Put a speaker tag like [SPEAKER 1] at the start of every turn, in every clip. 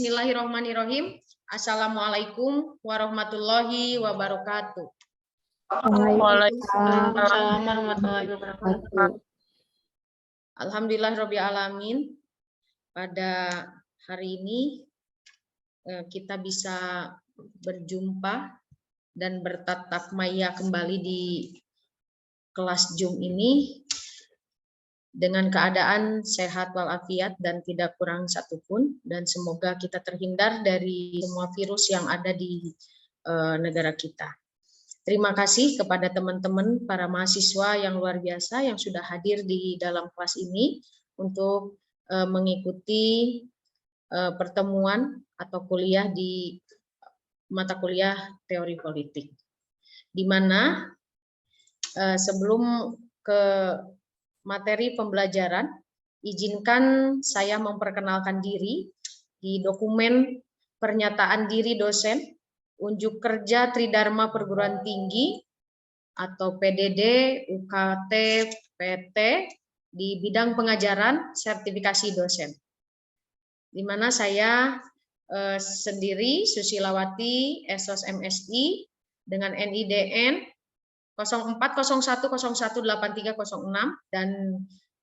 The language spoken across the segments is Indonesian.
[SPEAKER 1] Bismillahirrahmanirrahim. Assalamualaikum warahmatullahi wabarakatuh.
[SPEAKER 2] Waalaikumsalam warahmatullahi wabarakatuh.
[SPEAKER 1] Alhamdulillahirabbil alamin. Pada hari ini kita bisa berjumpa dan bertatap maya kembali di kelas Zoom ini dengan keadaan sehat walafiat dan tidak kurang satupun, dan semoga kita terhindar dari semua virus yang ada di negara kita. Terima kasih kepada teman-teman para mahasiswa yang luar biasa yang sudah hadir di dalam kelas ini untuk mengikuti pertemuan atau kuliah di mata kuliah teori politik. Di mana sebelum ke materi pembelajaran, izinkan saya memperkenalkan diri di dokumen pernyataan diri dosen unjuk kerja Tridharma Perguruan Tinggi atau PDD UKT PT di bidang pengajaran sertifikasi dosen, di mana saya sendiri Susilawati Esos MSI dengan NIDN 0401018306 dan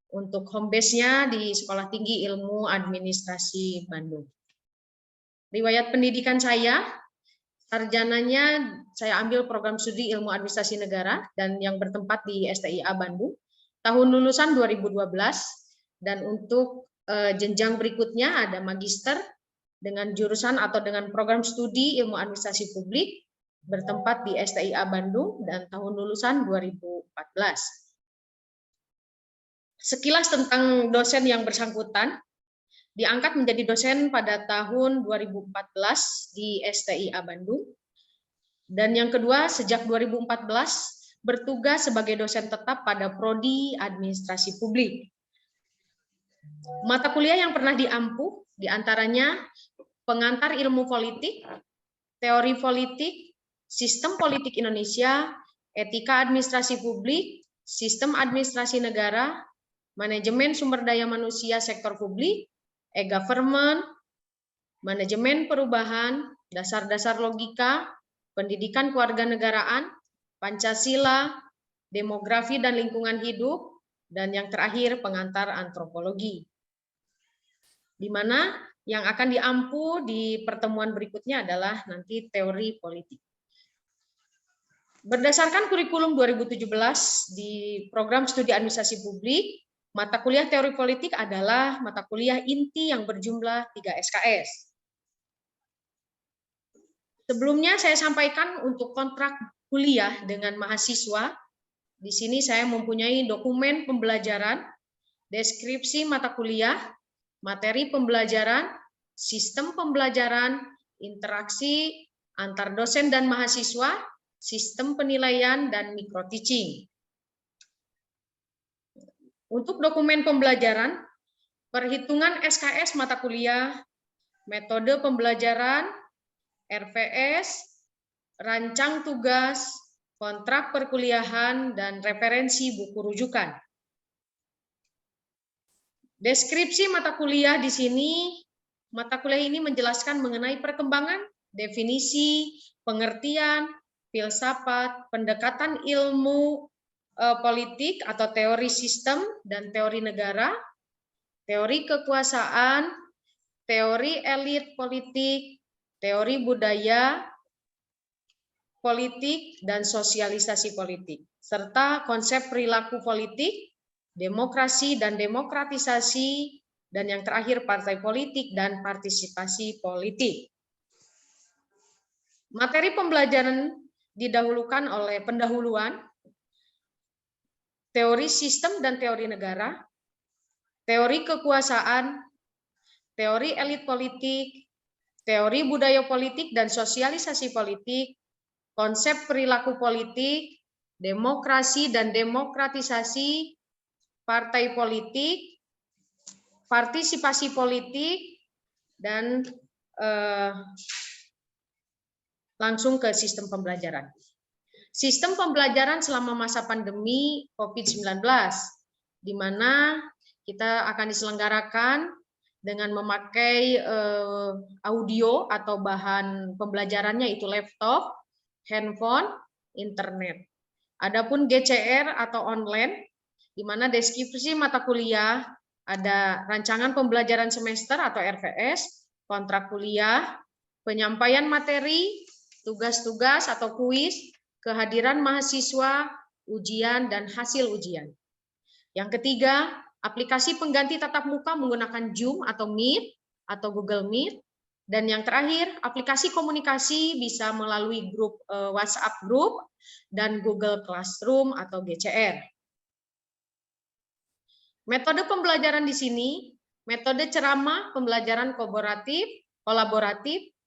[SPEAKER 1] untuk home base-nya di Sekolah Tinggi Ilmu Administrasi Bandung. Riwayat pendidikan saya, sarjananya saya ambil program studi Ilmu Administrasi Negara dan yang bertempat di STIA Bandung. Tahun lulusan 2012 dan untuk jenjang berikutnya ada magister dengan jurusan atau dengan program studi Ilmu Administrasi Publik bertempat di STIA Bandung dan tahun lulusan 2014. Sekilas tentang dosen yang bersangkutan, diangkat menjadi dosen pada tahun 2014 di STIA Bandung. Dan yang kedua, sejak 2014 bertugas sebagai dosen tetap pada Prodi Administrasi Publik. Mata kuliah yang pernah diampu diantaranya pengantar ilmu politik, teori politik, sistem politik Indonesia, etika administrasi publik, sistem administrasi negara, manajemen sumber daya manusia sektor publik, e-government, manajemen perubahan, dasar-dasar logika, pendidikan kewarganegaraan, Pancasila, demografi dan lingkungan hidup, dan yang terakhir pengantar antropologi. Di mana yang akan diampu di pertemuan berikutnya adalah nanti teori politik. Berdasarkan kurikulum 2017 di program studi administrasi publik, mata kuliah teori politik adalah mata kuliah inti yang berjumlah 3 SKS. Sebelumnya saya sampaikan untuk kontrak kuliah dengan mahasiswa. Di sini saya mempunyai dokumen pembelajaran, deskripsi mata kuliah, materi pembelajaran, sistem pembelajaran, interaksi antar dosen dan mahasiswa, sistem penilaian, dan micro teaching. Untuk dokumen pembelajaran, perhitungan SKS mata kuliah, metode pembelajaran, RPS, rancang tugas, kontrak perkuliahan, dan referensi buku rujukan. Deskripsi mata kuliah di sini, mata kuliah ini menjelaskan mengenai perkembangan, definisi, pengertian, filsafat, pendekatan ilmu politik atau teori sistem dan teori negara, teori kekuasaan, teori elit politik, teori budaya politik dan sosialisasi politik, serta konsep perilaku politik, demokrasi dan demokratisasi, dan yang terakhir partai politik dan partisipasi politik. Materi pembelajaran didahulukan oleh pendahuluan, teori sistem dan teori negara, teori kekuasaan, teori elit politik, teori budaya politik dan sosialisasi politik, konsep perilaku politik, demokrasi dan demokratisasi, partai politik, partisipasi politik, dan langsung ke sistem pembelajaran. Sistem pembelajaran selama masa pandemi COVID-19, di mana kita akan diselenggarakan dengan memakai audio atau bahan pembelajarannya itu laptop, handphone, internet. Adapun GCR atau online, di mana deskripsi mata kuliah, ada rancangan pembelajaran semester atau RPS, kontrak kuliah, penyampaian materi, tugas-tugas atau kuis, kehadiran mahasiswa, ujian, dan hasil ujian. Yang ketiga, aplikasi pengganti tatap muka menggunakan Zoom atau Meet atau Google Meet. Dan yang terakhir, aplikasi komunikasi bisa melalui grup WhatsApp Group dan Google Classroom atau GCR. Metode pembelajaran di sini, metode ceramah, pembelajaran kolaboratif,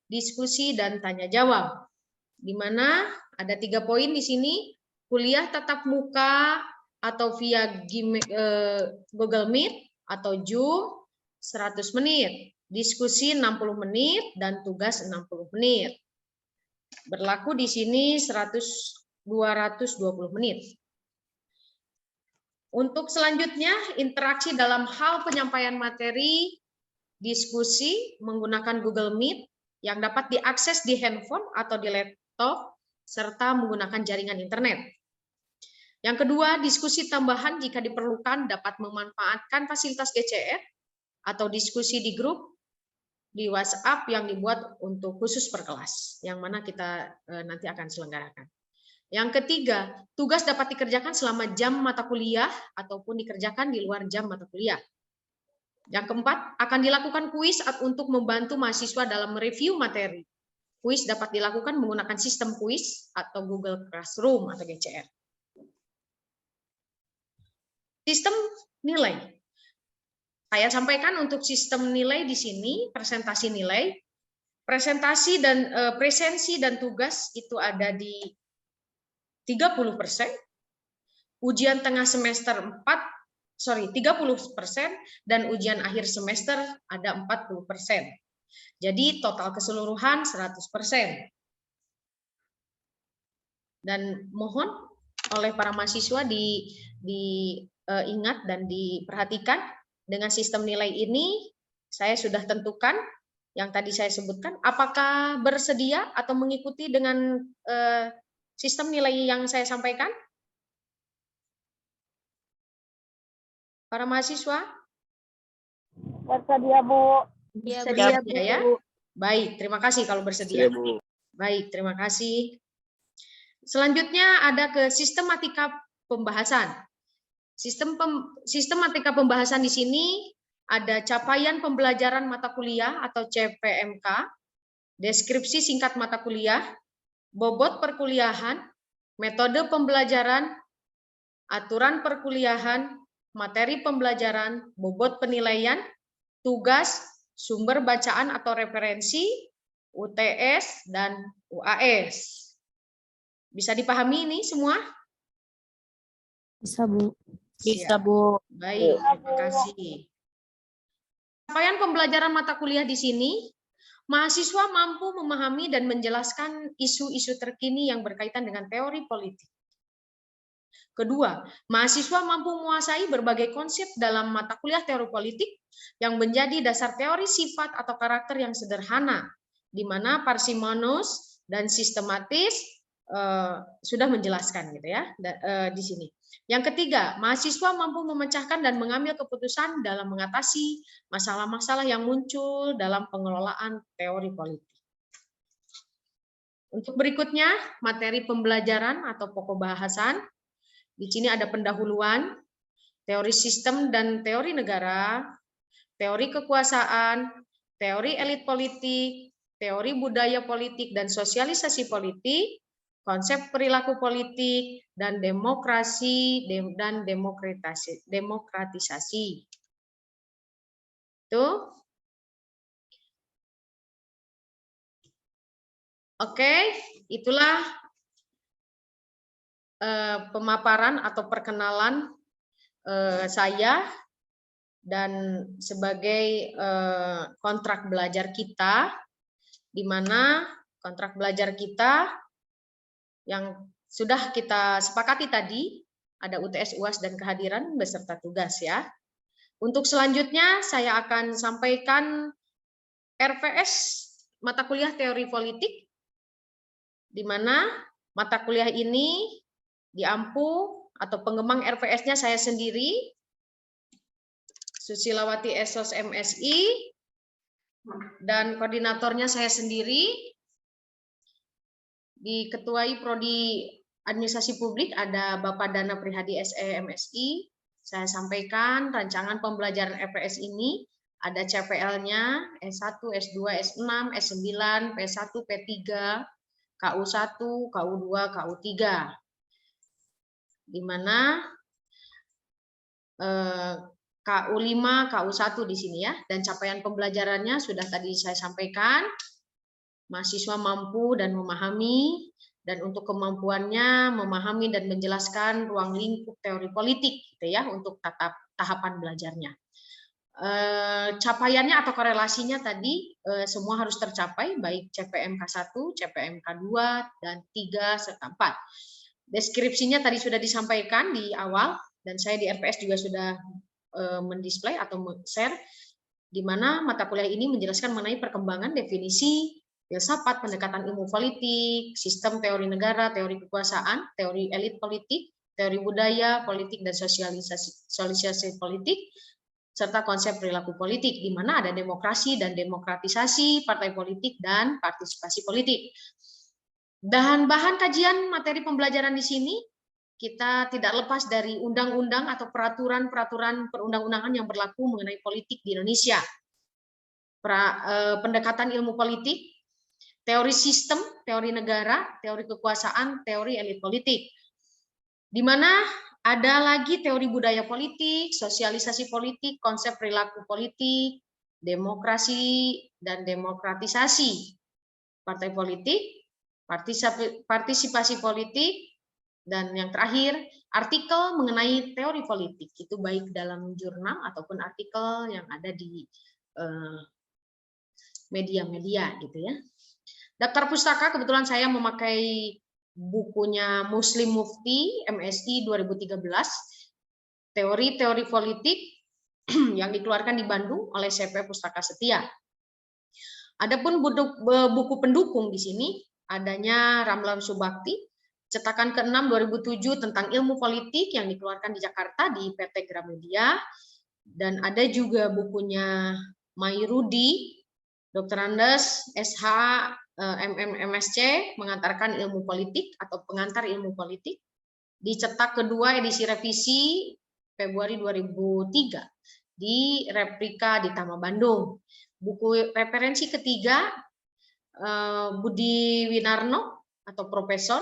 [SPEAKER 1] diskusi, dan tanya jawab. Di mana ada 3 poin di sini, kuliah tatap muka atau via Google Meet atau Zoom 100 menit, diskusi 60 menit, dan tugas 60 menit. Berlaku di sini 220 menit. Untuk selanjutnya, interaksi dalam hal penyampaian materi, diskusi menggunakan Google Meet yang dapat diakses di handphone atau di laptop, serta menggunakan jaringan internet. Yang kedua, diskusi tambahan jika diperlukan dapat memanfaatkan fasilitas GCR atau diskusi di grup di WhatsApp yang dibuat untuk khusus per kelas, yang mana kita nanti akan selenggarakan. Yang ketiga, tugas dapat dikerjakan selama jam mata kuliah ataupun dikerjakan di luar jam mata kuliah. Yang keempat, akan dilakukan kuis untuk membantu mahasiswa dalam mereview materi. Kuis dapat dilakukan menggunakan sistem kuis atau Google Classroom atau GCR. Sistem nilai. Saya sampaikan untuk sistem nilai di sini, presentasi nilai. Presentasi dan presensi dan tugas itu ada di 30%, ujian tengah semester 30%, dan ujian akhir semester ada 40%. Jadi total keseluruhan 100%. Dan mohon oleh para mahasiswa diingat dan diperhatikan dengan sistem nilai ini saya sudah tentukan yang tadi saya sebutkan. Apakah bersedia atau mengikuti dengan sistem nilai yang saya sampaikan? Para mahasiswa?
[SPEAKER 3] Bersedia, Bu.
[SPEAKER 1] Bersedia ya? Baik, terima kasih kalau bersedia. Baik, terima kasih. Selanjutnya ada ke sistematika pembahasan. Sistematika pembahasan di sini ada capaian pembelajaran mata kuliah atau CPMK, deskripsi singkat mata kuliah, bobot perkuliahan, metode pembelajaran, aturan perkuliahan, materi pembelajaran, bobot penilaian, tugas, sumber bacaan atau referensi, UTS, dan UAS. Bisa dipahami ini semua?
[SPEAKER 2] Bisa, Bu.
[SPEAKER 1] Bisa, Bu. Baik, terima kasih. Capaian pembelajaran mata kuliah di sini, mahasiswa mampu memahami dan menjelaskan isu-isu terkini yang berkaitan dengan teori politik. Kedua, mahasiswa mampu menguasai berbagai konsep dalam mata kuliah teori politik yang menjadi dasar teori sifat atau karakter yang sederhana, di mana parsimonius dan sistematis sudah menjelaskan gitu ya di sini. Yang ketiga, mahasiswa mampu memecahkan dan mengambil keputusan dalam mengatasi masalah-masalah yang muncul dalam pengelolaan teori politik. Untuk berikutnya, materi pembelajaran atau pokok bahasan. Di sini ada pendahuluan, teori sistem dan teori negara, teori kekuasaan, teori elit politik, teori budaya politik dan sosialisasi politik, konsep perilaku politik, dan demokrasi dan demokratisasi. Tuh. Oke, itulah pemaparan atau perkenalan saya dan sebagai kontrak belajar kita, di mana kontrak belajar kita yang sudah kita sepakati tadi ada UTS, UAS, dan kehadiran beserta tugas ya. Untuk selanjutnya saya akan sampaikan RPS mata kuliah teori politik, di mana mata kuliah ini diampu atau pengembang RPS-nya saya sendiri, Susilawati Esos MSI, dan koordinatornya saya sendiri, diketuai Prodi Administrasi Publik ada Bapak Dana Prihadi SE MSI. Saya sampaikan rancangan pembelajaran RPS ini ada CPL-nya S1, S2, S6, S9, P1, P3, KU1, KU2, KU3. Di mana KU5, KU1 di sini ya. Dan capaian pembelajarannya sudah tadi saya sampaikan. Mahasiswa mampu dan memahami, dan untuk kemampuannya memahami dan menjelaskan ruang lingkup teori politik gitu ya untuk tahapan belajarnya. Capaiannya atau korelasinya tadi semua harus tercapai, baik CPMK1, CPMK2, dan 3 serta 4. Deskripsinya tadi sudah disampaikan di awal, dan saya di RPS juga sudah mendisplay atau share, di mana mata kuliah ini menjelaskan mengenai perkembangan definisi filsafat, pendekatan ilmu politik, sistem teori negara, teori kekuasaan, teori elit politik, teori budaya, politik dan sosialisasi politik, serta konsep perilaku politik, di mana ada demokrasi dan demokratisasi partai politik dan partisipasi politik. Bahan kajian materi pembelajaran di sini kita tidak lepas dari undang-undang atau peraturan-peraturan perundang-undangan yang berlaku mengenai politik di Indonesia. Pendekatan ilmu politik, teori sistem, teori negara, teori kekuasaan, teori elit politik. Di mana ada lagi teori budaya politik, sosialisasi politik, konsep perilaku politik, demokrasi dan demokratisasi partai politik, partisipasi politik, dan yang terakhir artikel mengenai teori politik. Itu baik dalam jurnal ataupun artikel yang ada di media-media gitu ya. Daftar pustaka kebetulan saya memakai bukunya Muslim Mufti MSI 2013, teori-teori politik yang dikeluarkan di Bandung oleh CP Pustaka Setia. Adapun buku pendukung di sini adanya Ramlan Subakti, cetakan ke-6 2007 tentang ilmu politik yang dikeluarkan di Jakarta di PT Gramedia, dan ada juga bukunya Mairudi, Dr. Andes, SH, MSc, mengantarkan ilmu politik atau pengantar ilmu politik, dicetak kedua edisi revisi Februari 2003 di replika di Tama Bandung. Buku referensi ketiga Budi Winarno atau Profesor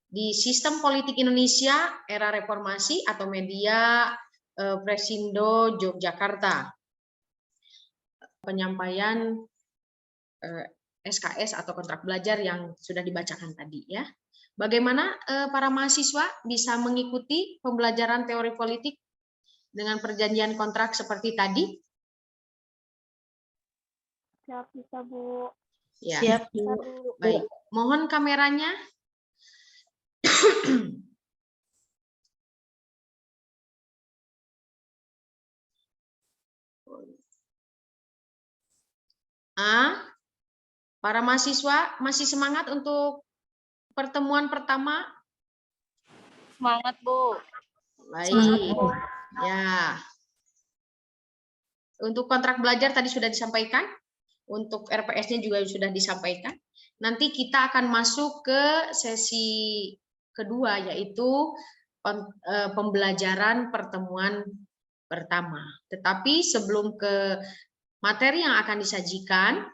[SPEAKER 1] di Sistem Politik Indonesia Era Reformasi atau media Presindo Yogyakarta. Penyampaian SKS atau kontrak belajar yang sudah dibacakan tadi ya. Bagaimana para mahasiswa bisa mengikuti pembelajaran teori politik dengan perjanjian kontrak seperti tadi?
[SPEAKER 2] Siap, bisa Bu.
[SPEAKER 1] Ya.
[SPEAKER 2] Siap, Bu.
[SPEAKER 1] Baik, mohon kameranya. Para mahasiswa masih semangat untuk pertemuan pertama?
[SPEAKER 2] Semangat, Bu.
[SPEAKER 1] Baik. Ya. Untuk kontrak belajar tadi sudah disampaikan. Untuk RPS-nya juga sudah disampaikan. Nanti kita akan masuk ke sesi kedua, yaitu pembelajaran pertemuan pertama. Tetapi sebelum ke materi yang akan disajikan,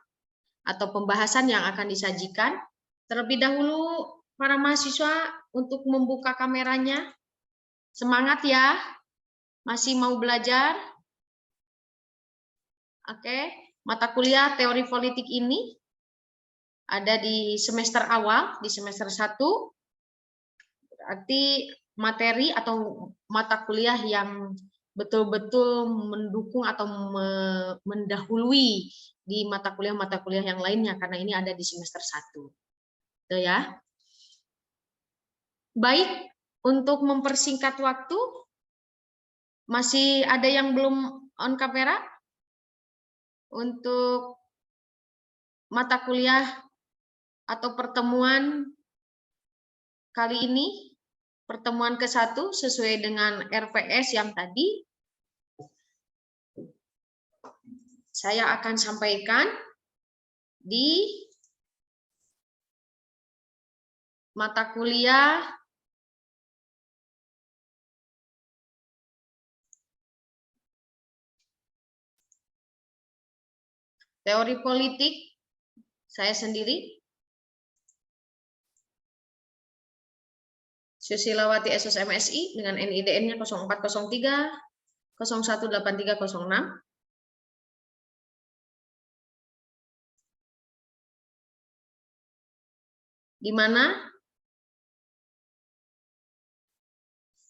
[SPEAKER 1] atau pembahasan yang akan disajikan, terlebih dahulu para mahasiswa untuk membuka kameranya. Semangat ya, masih mau belajar? Oke, mata kuliah teori politik ini ada di semester awal, di semester 1, berarti materi atau mata kuliah yang betul-betul mendukung atau mendahului di mata kuliah yang lainnya, karena ini ada di semester 1. Itu ya. Baik, untuk mempersingkat waktu, masih ada yang belum on kamera untuk mata kuliah atau pertemuan kali ini, pertemuan ke-1 sesuai dengan RPS yang tadi. Saya akan sampaikan di mata kuliah teori politik saya sendiri, Susilawati SSMSI dengan NIDN-nya 0403 018306. Di mana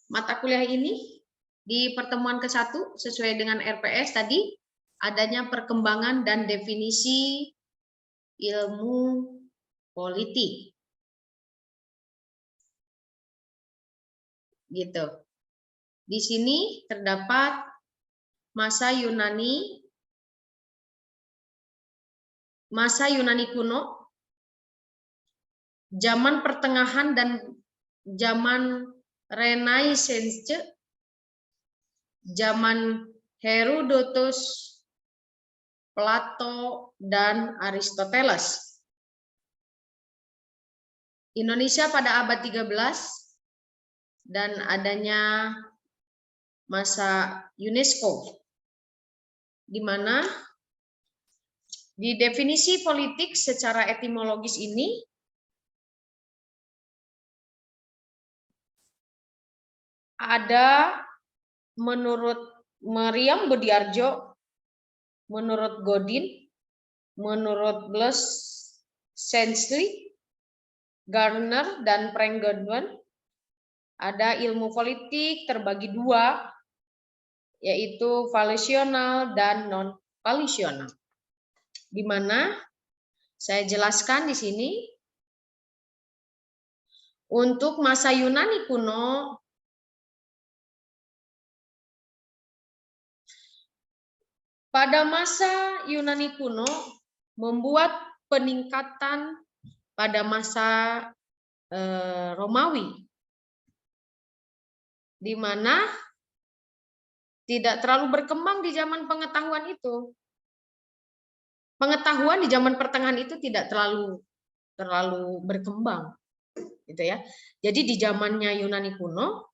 [SPEAKER 1] mata kuliah ini di pertemuan ke-1 sesuai dengan RPS tadi adanya perkembangan dan definisi ilmu politik. Gitu. Di sini terdapat masa Yunani kuno, zaman pertengahan dan zaman Renaissance, zaman Herodotus, Plato, dan Aristoteles. Indonesia pada abad 13 dan adanya masa UNESCO, di mana di definisi politik secara etimologis ini ada menurut Meriam Budiarjo, menurut Godin, menurut Blus Sensley, Gardner, dan Frank Godwin, ada ilmu politik terbagi dua, yaitu volisional dan non-volisional. Di mana saya jelaskan di sini untuk masa Yunani kuno pada masa Yunani kuno membuat peningkatan pada masa Romawi, di mana tidak terlalu berkembang di zaman pengetahuan itu. Pengetahuan di zaman pertengahan itu tidak terlalu berkembang, gitu ya. Jadi di zamannya Yunani kuno,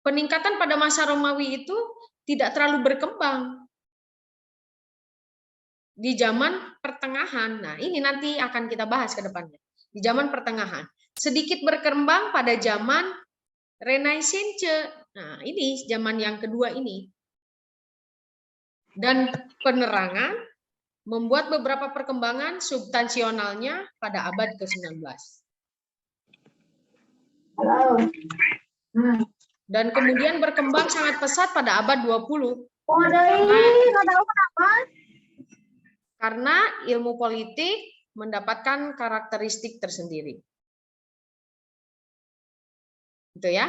[SPEAKER 1] peningkatan pada masa Romawi itu tidak terlalu berkembang di zaman pertengahan. Nah, ini nanti akan kita bahas ke depannya. Di zaman pertengahan, sedikit berkembang pada zaman Renaissance. Nah, ini zaman yang kedua ini. Dan penerangan membuat beberapa perkembangan substansionalnya pada abad ke-19. Dan kemudian berkembang sangat pesat pada abad 20. Karena ilmu politik mendapatkan karakteristik tersendiri. Gitu ya.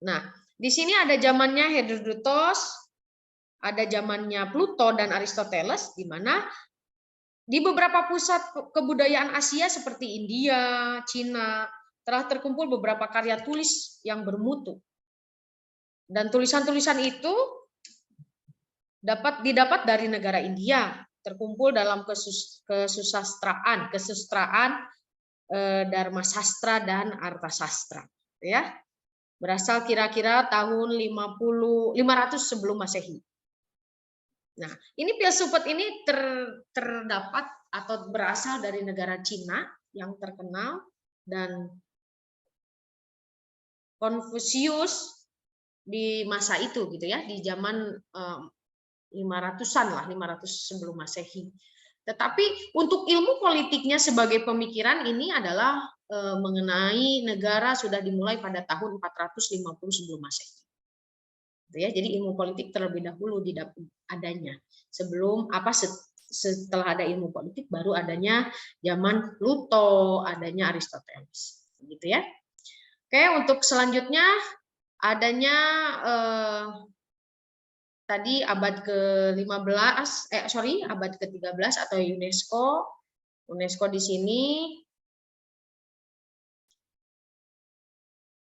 [SPEAKER 1] Nah, di sini ada zamannya Herodotus, ada zamannya Plato dan Aristoteles, di mana di beberapa pusat kebudayaan Asia seperti India, Cina, telah terkumpul beberapa karya tulis yang bermutu. Dan tulisan-tulisan itu didapat dari negara India, terkumpul dalam kesusastraan Dharma Sastra dan Arta Sastra, ya. Berasal kira-kira tahun 500 sebelum Masehi. Nah, ini filsufat ini terdapat atau berasal dari negara Cina yang terkenal, dan Konfusius di masa itu gitu ya, di zaman 500-an lah, 500 sebelum Masehi. Tetapi untuk ilmu politiknya sebagai pemikiran ini adalah mengenai negara sudah dimulai pada tahun 450 sebelum Masehi. Ya, jadi ilmu politik terlebih dahulu adanya. Setelah ada ilmu politik baru adanya zaman Plato, adanya Aristoteles. Gitu ya. Oke, untuk selanjutnya adanya tadi abad ke-15 abad ke-13 atau UNESCO. UNESCO di sini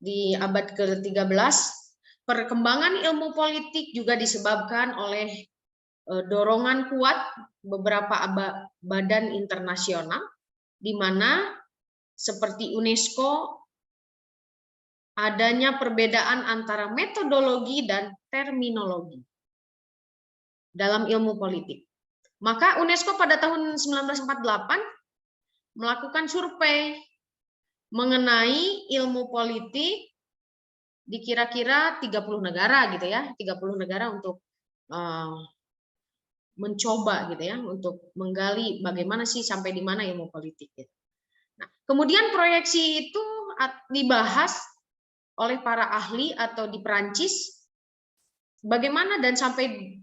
[SPEAKER 1] di abad ke-13, perkembangan ilmu politik juga disebabkan oleh dorongan kuat beberapa badan internasional, di mana seperti UNESCO adanya perbedaan antara metodologi dan terminologi dalam ilmu politik. Maka UNESCO pada tahun 1948 melakukan survei mengenai ilmu politik di kira-kira 30 negara gitu ya, 30 negara untuk mencoba gitu ya, untuk menggali bagaimana sih sampai di mana ilmu politik gitu. Nah, kemudian proyeksi itu dibahas oleh para ahli atau di Perancis bagaimana dan sampai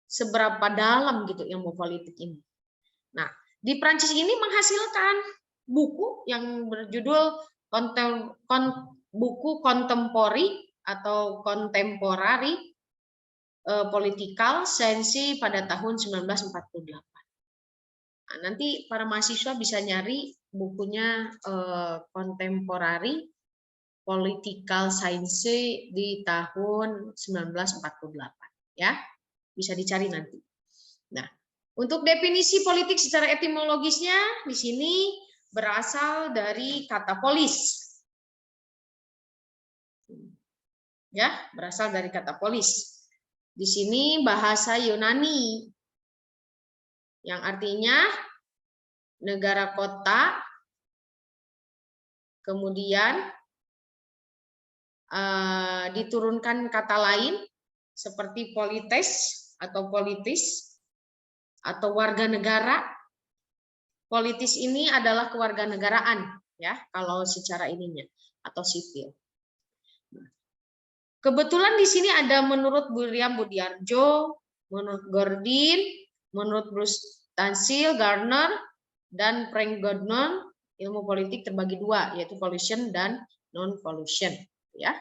[SPEAKER 1] seberapa dalam gitu ilmu politik ini. Nah, di Perancis ini menghasilkan buku yang berjudul buku kontemporari atau kontemporari political science pada tahun 1948. Nah, nanti para mahasiswa bisa nyari bukunya kontemporari political science di tahun 1948 ya. Bisa dicari nanti. Nah, untuk definisi politik secara etimologisnya di sini berasal dari kata polis. Ya, berasal dari kata polis. Di sini bahasa Yunani yang artinya negara kota, kemudian diturunkan kata lain seperti polites atau politis atau warga negara. Politis ini adalah kewarganegaraan ya kalau secara ininya atau sipil. Kebetulan di sini ada menurut William Budiarjo, menurut Gordin, menurut Bruce Tansil, Garner, dan Frank Gordon, ilmu politik terbagi dua, yaitu pollution dan non-pollution. Ya.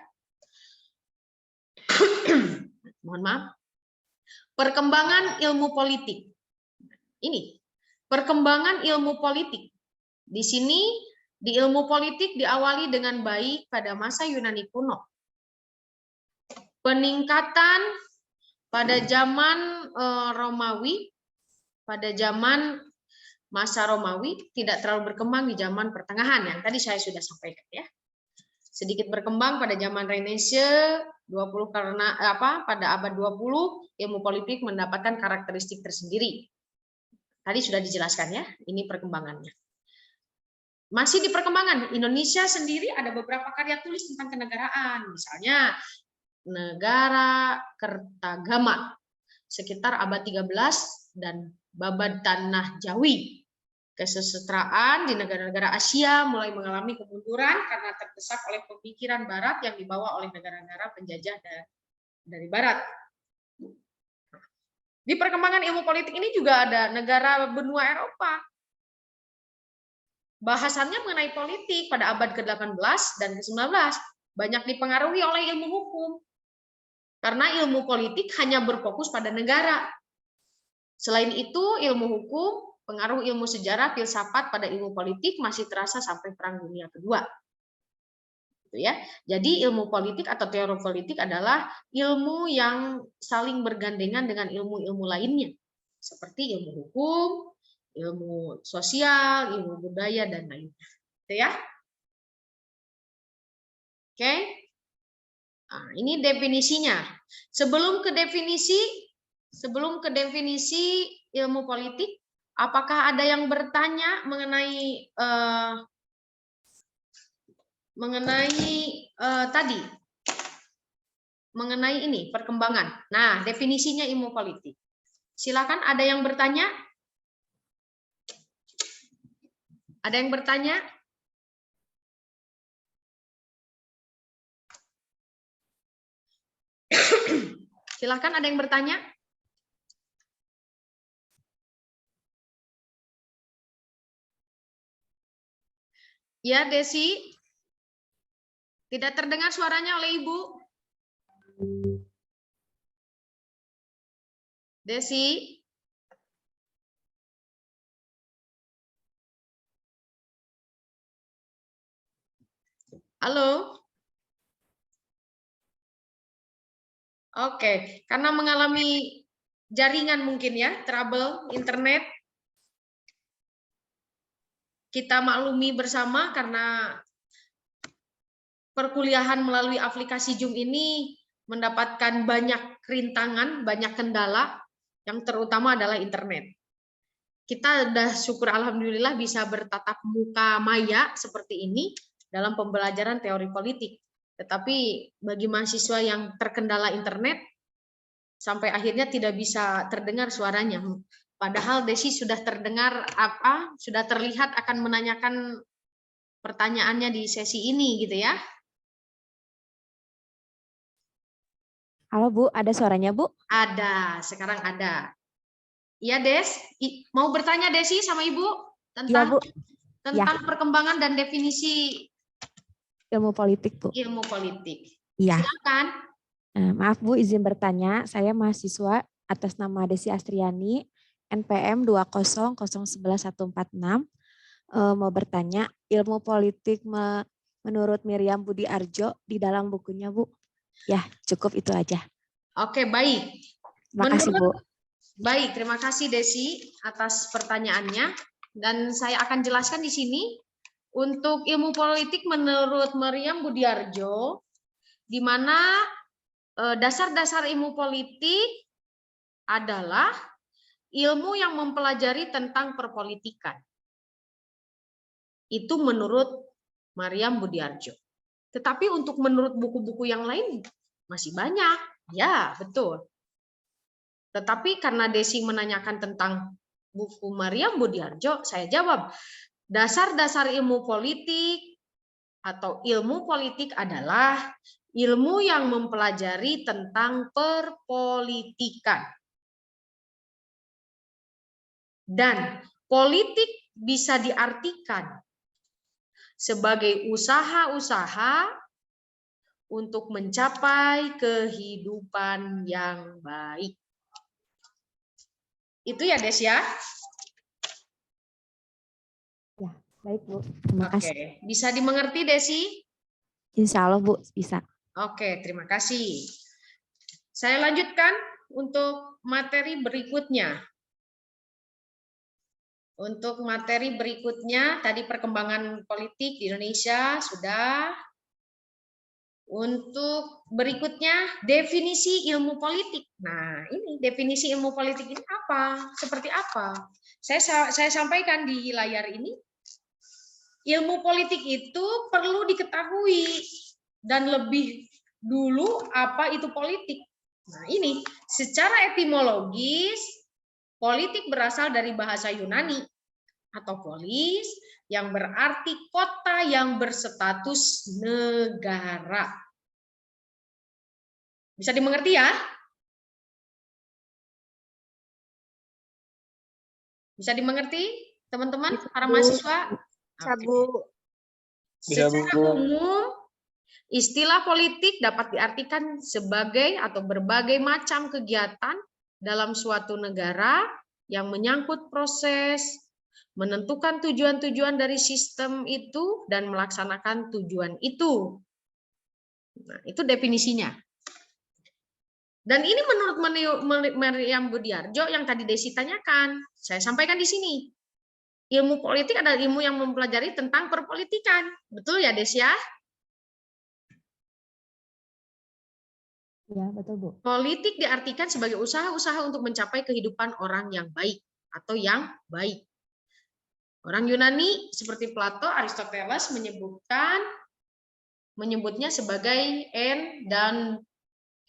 [SPEAKER 1] Mohon maaf. Perkembangan ilmu politik. Ini, perkembangan ilmu politik. Di sini, di ilmu politik diawali dengan baik pada masa Yunani kuno. Peningkatan pada zaman Romawi, pada zaman masa Romawi tidak terlalu berkembang di zaman pertengahan yang tadi saya sudah sampaikan ya. Sedikit berkembang pada zaman Renaissance 20 karena pada abad 20 ilmu politik mendapatkan karakteristik tersendiri. Tadi sudah dijelaskan ya, ini perkembangannya. Masih di perkembangan, Indonesia sendiri ada beberapa karya tulis tentang kenegaraan, misalnya Negara Kertagama sekitar abad 13 dan Babad Tanah Jawi. Kesejahteraan di negara-negara Asia mulai mengalami kemunduran karena terdesak oleh pemikiran barat yang dibawa oleh negara-negara penjajah dari barat. Di perkembangan ilmu politik ini juga ada negara benua Eropa. Bahasannya mengenai politik pada abad ke-18 dan ke-19 banyak dipengaruhi oleh ilmu hukum. Karena ilmu politik hanya berfokus pada negara. Selain itu, ilmu hukum, pengaruh ilmu sejarah, filsafat pada ilmu politik masih terasa sampai Perang Dunia Kedua. Gitu ya. Jadi ilmu politik atau teori politik adalah ilmu yang saling bergandengan dengan ilmu-ilmu lainnya. Seperti ilmu hukum, ilmu sosial, ilmu budaya, dan lainnya. Gitu ya. Oke. Nah, ini definisinya. Sebelum ke definisi ilmu politik, apakah ada yang bertanya mengenai ini perkembangan? Nah, definisinya ilmu politik. Silakan, ada yang bertanya? Ada yang bertanya? Silakan, ada yang bertanya? Ya, Desi. Tidak terdengar suaranya oleh Ibu. Desi. Halo. Oke, karena mengalami jaringan mungkin ya, trouble internet. Kita maklumi bersama karena perkuliahan melalui aplikasi Zoom ini mendapatkan banyak rintangan, banyak kendala, yang terutama adalah internet. Kita sudah syukur alhamdulillah bisa bertatap muka maya seperti ini dalam pembelajaran teori politik. Tetapi bagi mahasiswa yang terkendala internet, sampai akhirnya tidak bisa terdengar suaranya. Padahal Desi sudah terdengar sudah terlihat akan menanyakan pertanyaannya di sesi ini gitu ya.
[SPEAKER 3] Halo Bu, ada suaranya Bu?
[SPEAKER 1] Ada, sekarang ada. Iya Des, mau bertanya Desi sama Ibu
[SPEAKER 3] Iya Bu.
[SPEAKER 1] Tentang perkembangan dan definisi
[SPEAKER 3] ilmu politik Bu.
[SPEAKER 1] Ilmu politik.
[SPEAKER 3] Iya.
[SPEAKER 1] Silakan.
[SPEAKER 3] Maaf Bu, izin bertanya. Saya mahasiswa atas nama Desi Astriani, NPM 2001146. Mau bertanya, ilmu politik menurut Miriam Budi Arjo di dalam bukunya Bu. Ya, cukup itu aja.
[SPEAKER 1] Oke, baik.
[SPEAKER 3] Terima kasih Bu.
[SPEAKER 1] Baik, terima kasih Desi atas pertanyaannya. Dan saya akan jelaskan di sini untuk ilmu politik menurut Miriam Budi Arjo, di mana dasar-dasar ilmu politik adalah ilmu yang mempelajari tentang perpolitikan. Itu menurut Miriam Budi Arjo. Tetapi untuk menurut buku-buku yang lain masih banyak. Ya, betul. Tetapi karena Desi menanyakan tentang buku Miriam Budi Arjo, saya jawab, dasar-dasar ilmu politik atau ilmu politik adalah ilmu yang mempelajari tentang perpolitikan. Dan politik bisa diartikan sebagai usaha-usaha untuk mencapai kehidupan yang baik. Itu ya Des ya?
[SPEAKER 3] Ya, baik Bu. Terima kasih.
[SPEAKER 1] Bisa dimengerti Desi?
[SPEAKER 3] Insya Allah Bu, bisa.
[SPEAKER 1] Oke, terima kasih. Saya lanjutkan untuk materi berikutnya. Untuk materi berikutnya, tadi perkembangan politik di Indonesia sudah. Untuk berikutnya, definisi ilmu politik. Nah, ini definisi ilmu politik ini apa? Seperti apa? Saya sampaikan di layar ini. Ilmu politik itu perlu diketahui dan lebih dulu apa itu politik. Nah, ini secara etimologis politik berasal dari bahasa Yunani atau polis yang berarti kota yang berstatus negara. Bisa dimengerti ya? Bisa dimengerti teman-teman para mahasiswa?
[SPEAKER 2] Bu.
[SPEAKER 1] Secara umum, istilah politik dapat diartikan sebagai atau berbagai macam kegiatan dalam suatu negara yang menyangkut proses, menentukan tujuan-tujuan dari sistem itu, dan melaksanakan tujuan itu. Nah, itu definisinya. Dan ini menurut Miriam Budi Arjo yang tadi Desi tanyakan, saya sampaikan di sini. Ilmu politik adalah ilmu yang mempelajari tentang perpolitikan. Betul ya, Des ya?
[SPEAKER 3] Ya, betul Bu.
[SPEAKER 1] Politik diartikan sebagai usaha-usaha untuk mencapai kehidupan orang yang baik atau yang baik. Orang Yunani seperti Plato, Aristoteles menyebutnya sebagai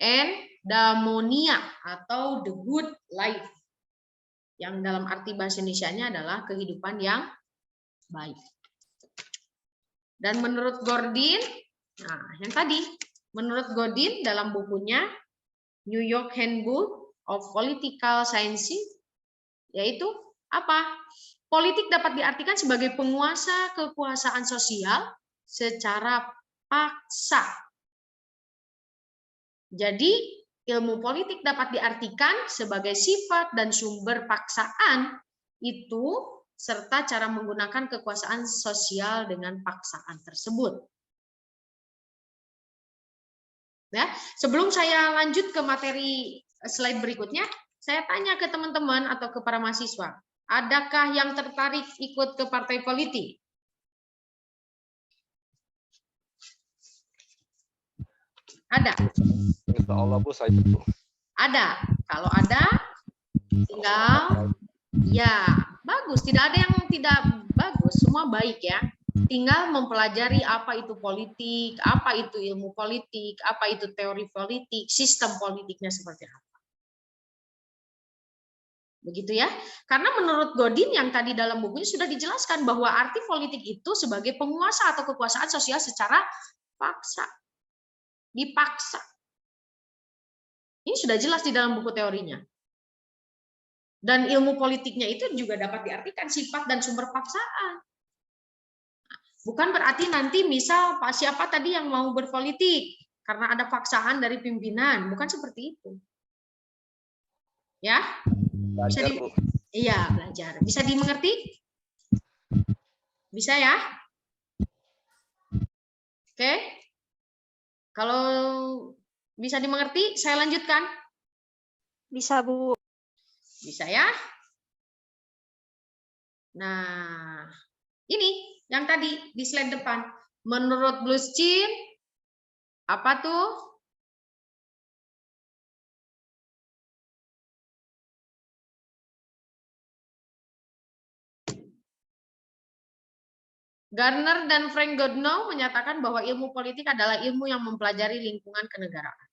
[SPEAKER 1] endaimonia atau the good life. Yang dalam arti bahasa Indonesianya adalah kehidupan yang baik. Dan menurut Gordin, nah yang tadi, menurut Gordin dalam bukunya New York Handbook of Political Science, yaitu apa? Politik dapat diartikan sebagai penguasa kekuasaan sosial secara paksa. Jadi, ilmu politik dapat diartikan sebagai sifat dan sumber paksaan itu serta cara menggunakan kekuasaan sosial dengan paksaan tersebut. Ya, sebelum saya lanjut ke materi slide berikutnya, saya tanya ke teman-teman atau ke para mahasiswa, adakah yang tertarik ikut ke partai politik? Ada?
[SPEAKER 4] Insya Allah Bu, saya Bu.
[SPEAKER 1] Ada. Kalau ada, tinggal ya bagus. Tidak ada yang tidak bagus, semua baik ya. Tinggal mempelajari apa itu politik, apa itu ilmu politik, apa itu teori politik, sistem politiknya seperti apa. Begitu ya. Karena menurut Godin yang tadi dalam bukunya sudah dijelaskan bahwa arti politik itu sebagai penguasa atau kekuasaan sosial secara paksa. Dipaksa. Ini sudah jelas di dalam buku teorinya. Dan ilmu politiknya itu juga dapat diartikan sifat dan sumber paksaan. Bukan berarti nanti misal Pak siapa tadi yang mau berpolitik karena ada paksaan dari pimpinan, bukan seperti itu. Ya?
[SPEAKER 4] Belajar Bu.
[SPEAKER 1] Iya, belajar. Bisa dimengerti? Bisa ya? Oke. Kalau bisa dimengerti, saya lanjutkan.
[SPEAKER 2] Bisa, Bu.
[SPEAKER 1] Bisa ya? Nah, ini yang tadi di slide depan. Menurut Blueschin, apa tuh? Gardner dan Frank Goodnow menyatakan bahwa ilmu politik adalah ilmu yang mempelajari lingkungan kenegaraan.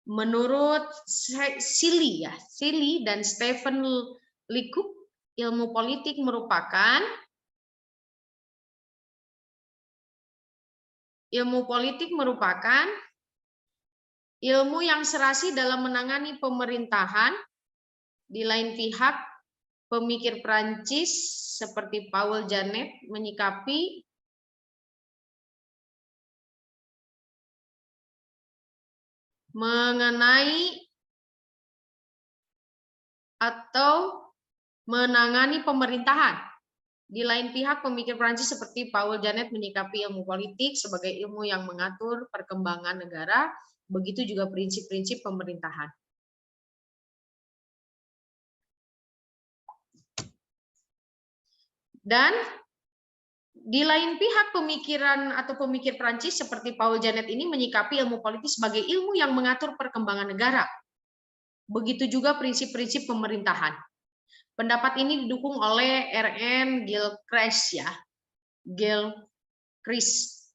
[SPEAKER 1] Menurut Seeley dan Stephen Leacock, ilmu politik merupakan ilmu yang serasi dalam menangani pemerintahan. Di lain pihak, pemikir Prancis seperti Paul Janet menyikapi mengenai atau menangani pemerintahan. Di lain pihak, pemikir Prancis seperti Paul Janet menyikapi ilmu politik sebagai ilmu yang mengatur perkembangan negara, begitu juga prinsip-prinsip pemerintahan. Dan di lain pihak pemikiran atau pemikir Prancis seperti Paul Janet ini menyikapi ilmu politik sebagai ilmu yang mengatur perkembangan negara. Begitu juga prinsip-prinsip pemerintahan. Pendapat ini didukung oleh R.N. Gilchrist ya. Gilchrist.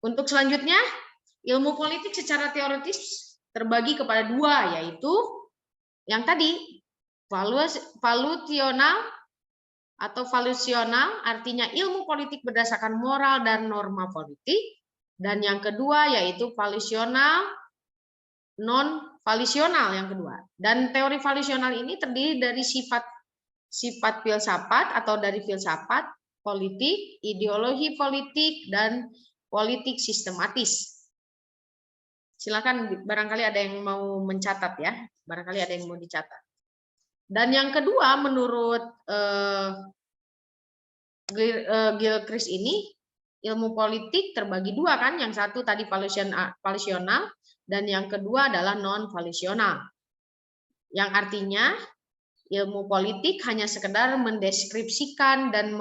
[SPEAKER 1] Untuk selanjutnya, ilmu politik secara teoritis terbagi kepada dua, yaitu yang tadi valuasional atau valuasional, artinya ilmu politik berdasarkan moral dan norma politik, dan yang kedua yaitu valuasional non valuasional yang kedua. Dan teori valuasional ini terdiri dari sifat filsafat atau dari filsafat politik, ideologi politik, dan politik sistematis. Silakan, barangkali ada yang mau mencatat ya, barangkali ada yang mau dicatat. Dan yang kedua, menurut Gilchrist ini, ilmu politik terbagi dua kan, yang satu tadi valuasional, dan yang kedua adalah non-valuasional. Yang artinya, ilmu politik hanya sekedar mendeskripsikan dan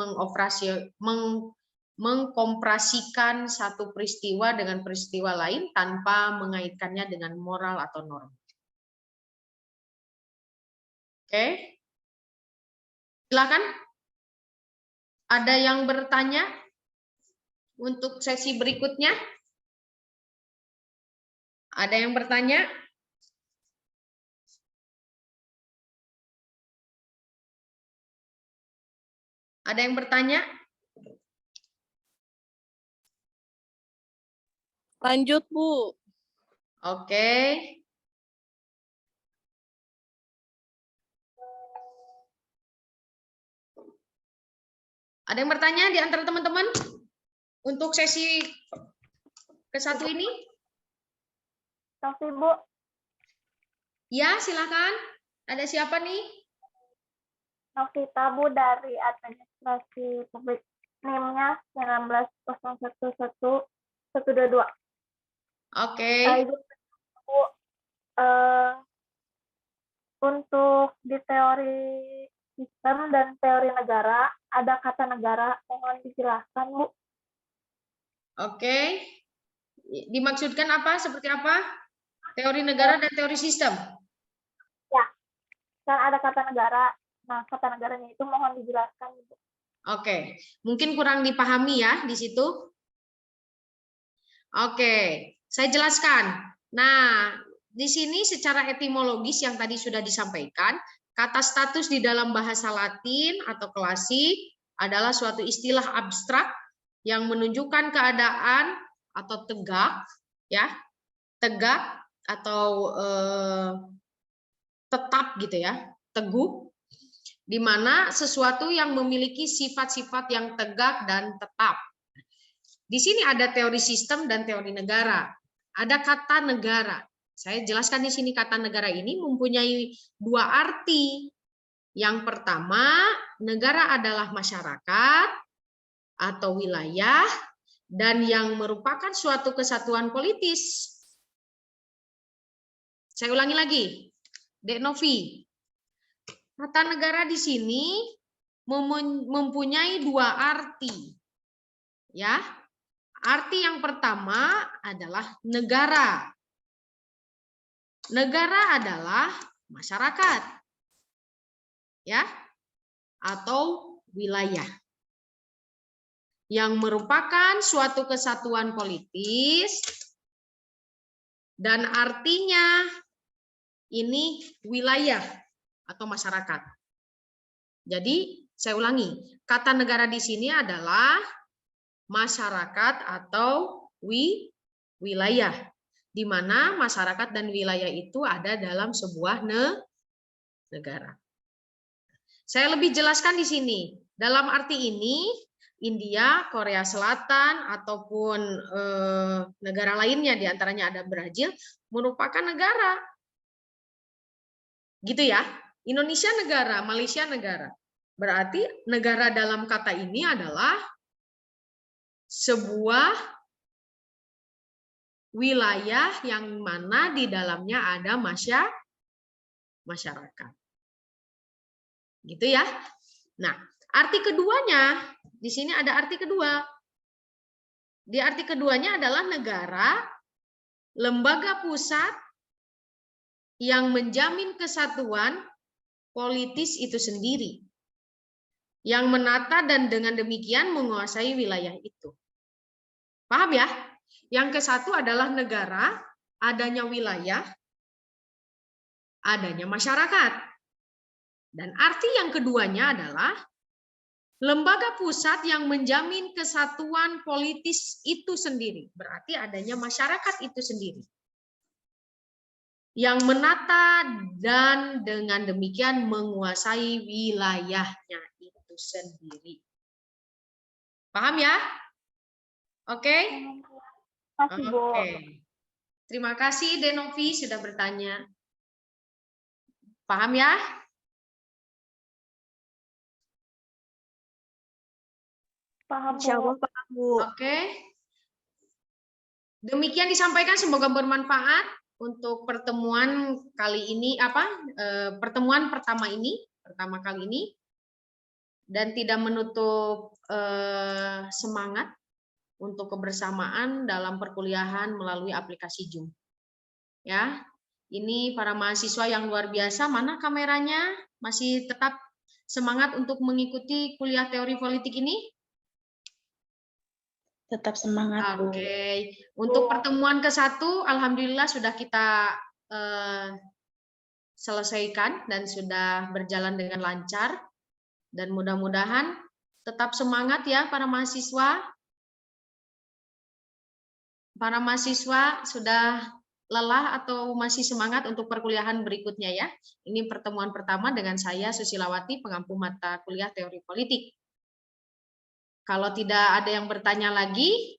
[SPEAKER 1] mengkomprasikan satu peristiwa dengan peristiwa lain tanpa mengaitkannya dengan moral atau norma. Oke, silakan. Ada yang bertanya untuk sesi berikutnya? Ada yang bertanya? Ada yang bertanya?
[SPEAKER 2] Lanjut, Bu.
[SPEAKER 1] Oke. Ada yang bertanya di antara teman-teman untuk sesi ke-1 ini?
[SPEAKER 2] Novi, Bu.
[SPEAKER 1] Ya, silakan. Ada siapa nih?
[SPEAKER 2] Novita, Bu, dari administrasi publik. NIM-nya 19011122.
[SPEAKER 1] Oke.
[SPEAKER 2] Bu, untuk di teori sistem dan teori negara, ada kata negara, mohon dijelaskan, Bu.
[SPEAKER 1] Oke. Dimaksudkan apa? Seperti apa? Teori negara dan teori sistem?
[SPEAKER 2] Ya, kan ada kata negara. Nah, kata negaranya itu mohon dijelaskan, Bu.
[SPEAKER 1] Oke. Mungkin kurang dipahami ya di situ. Oke, saya jelaskan. Nah, di sini secara etimologis yang tadi sudah disampaikan, kata status di dalam bahasa Latin atau klasik adalah suatu istilah abstrak yang menunjukkan keadaan atau tegak, ya, tegak atau tetap gitu ya, teguh, di mana sesuatu yang memiliki sifat-sifat yang tegak dan tetap. Di sini ada teori sistem dan teori negara. Ada kata negara. Saya jelaskan di sini kata negara ini mempunyai dua arti. Yang pertama, negara adalah masyarakat atau wilayah dan yang merupakan suatu kesatuan politis. Saya ulangi lagi, Dek Novi. Kata negara di sini mempunyai dua arti. Ya. Arti yang pertama adalah negara. Negara adalah masyarakat. Ya. Atau wilayah. Yang merupakan suatu kesatuan politis dan artinya ini wilayah atau masyarakat. Jadi, saya ulangi, kata negara di sini adalah masyarakat atau wilayah, di mana masyarakat dan wilayah itu ada dalam sebuah negara. Saya lebih jelaskan di sini. Dalam arti ini, India, Korea Selatan, ataupun negara lainnya, diantaranya ada Brazil, merupakan negara. Gitu ya. Indonesia negara, Malaysia negara. Berarti negara dalam kata ini adalah sebuah wilayah yang mana di dalamnya ada masyarakat. Gitu ya. Nah, arti keduanya, di sini ada arti kedua. Di arti keduanya adalah negara, lembaga pusat yang menjamin kesatuan politis itu sendiri. Yang menata dan dengan demikian menguasai wilayah itu. Paham ya? Yang ke satu adalah negara, adanya wilayah, adanya masyarakat. Dan arti yang keduanya adalah lembaga pusat yang menjamin kesatuan politis itu sendiri. Berarti adanya masyarakat itu sendiri. Yang menata dan dengan demikian menguasai wilayahnya itu sendiri. Paham ya? Oke? Oke. Terima kasih Denovi sudah bertanya. Paham ya?
[SPEAKER 2] Paham,
[SPEAKER 3] Insyaallah paham, Bu.
[SPEAKER 1] Oke. Demikian disampaikan, semoga bermanfaat untuk pertemuan kali ini, pertemuan pertama kali ini, dan tidak menutup semangat untuk kebersamaan dalam perkuliahan melalui aplikasi Zoom. Ya, ini para mahasiswa yang luar biasa. Mana kameranya? Masih tetap semangat untuk mengikuti kuliah teori politik ini?
[SPEAKER 5] Tetap semangat, Bu.
[SPEAKER 1] Oke. Untuk pertemuan ke-1, alhamdulillah sudah kita selesaikan dan sudah berjalan dengan lancar. Dan mudah-mudahan tetap semangat ya para mahasiswa. Para mahasiswa sudah lelah atau masih semangat untuk perkuliahan berikutnya ya. Ini pertemuan pertama dengan saya Susilawati, pengampu mata kuliah teori politik. Kalau tidak ada yang bertanya lagi,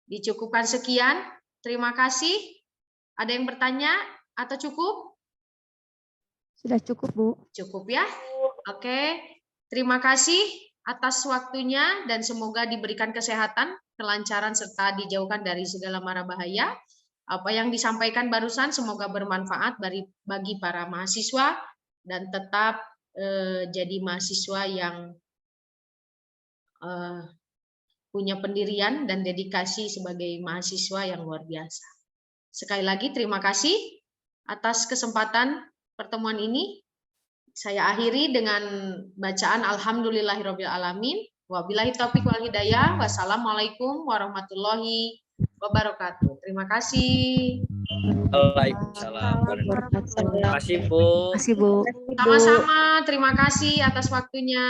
[SPEAKER 1] dicukupkan sekian. Terima kasih. Ada yang bertanya atau cukup?
[SPEAKER 3] Sudah cukup, Bu.
[SPEAKER 1] Cukup ya. Oke. Terima kasih atas waktunya dan semoga diberikan kesehatan, kelancaran, serta dijauhkan dari segala mara bahaya. Apa yang disampaikan barusan semoga bermanfaat bagi para mahasiswa dan tetap jadi mahasiswa yang punya pendirian dan dedikasi sebagai mahasiswa yang luar biasa. Sekali lagi terima kasih atas kesempatan pertemuan ini. Saya akhiri dengan bacaan Alhamdulillahirabbil alamin. Wabillahi taufiq wal hidayah. Wassalamualaikum warahmatullahi wabarakatuh. Terima kasih.
[SPEAKER 5] Waalaikumsalam. Terima kasih, Bu.
[SPEAKER 3] Terima kasih, Bu.
[SPEAKER 1] Sama-sama, terima kasih atas waktunya.